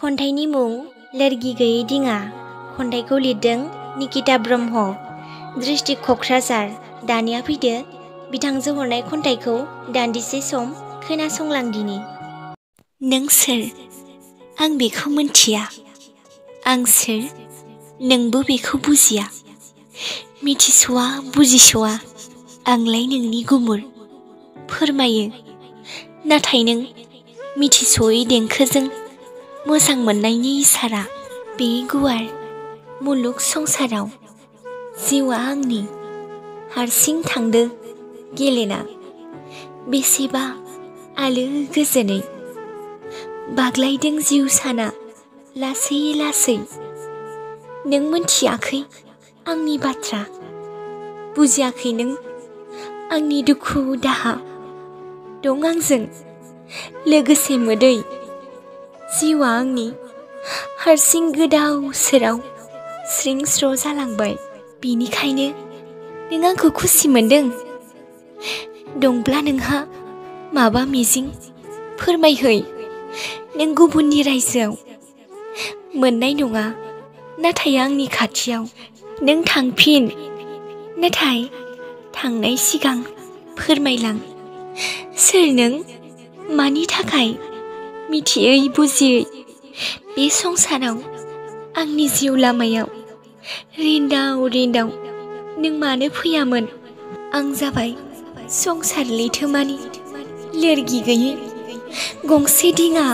खन्थाइनि मुं लोरगि गैयै दिङा। खन्थाइखौ लिरदों निकिता ब्रह्म। दृष्टि क'क्राझार। दानिया फैदो बिथांजो हरनाय खन्थाइखौ दान्दिसे सम खोनासंलांदिनि। नों सोर? आं बेखौ मोनथिया। आं सोर? नोंबो बेखौ बुजिया। मिथिस'आ बुजिस'आ आंलाय नोंनि गुमुर फोरमायो, नाथाय नों मिथिस'यै देंखोजों मोजां मोननायनि इसारा। बे गुवार मुलुग संसाराव जिउआ आंनि हारसिं थांदो गेलेना। बेसेबा आलो गोजोनै बाग्लायदों जिउ साना लासै लासै। नों मोनथियाखै आंनि बाथ्रा, बुजियाखै नों आंनि दुखु दाहा। दं आंजों लोगोसे मोदै, जिउआ आंनि हारसिं गोदाव सोराव स्रिं स्र' जालांबाय। बिनिखायनो नों आंखौ खुसि मोनदों। दंब्ला नोंहा माबा मिजिं फोरमायहै। नों गुबुननि रायजोआव मोननाय नङा, नाथाय आंनि खाथियाव नों थांफिन। नाथाय थांनाय सिगां फोरमायलां, सोर नों? मानि थाखाय मिथियै बुजियै बे संसाराव आंनि जिउ लामायाव रिन्दाव रिन्दाव नों मानो फैयामोन? आं जाबाय संसार लैथोमानि लोरगि गैयै गंसे दिङा।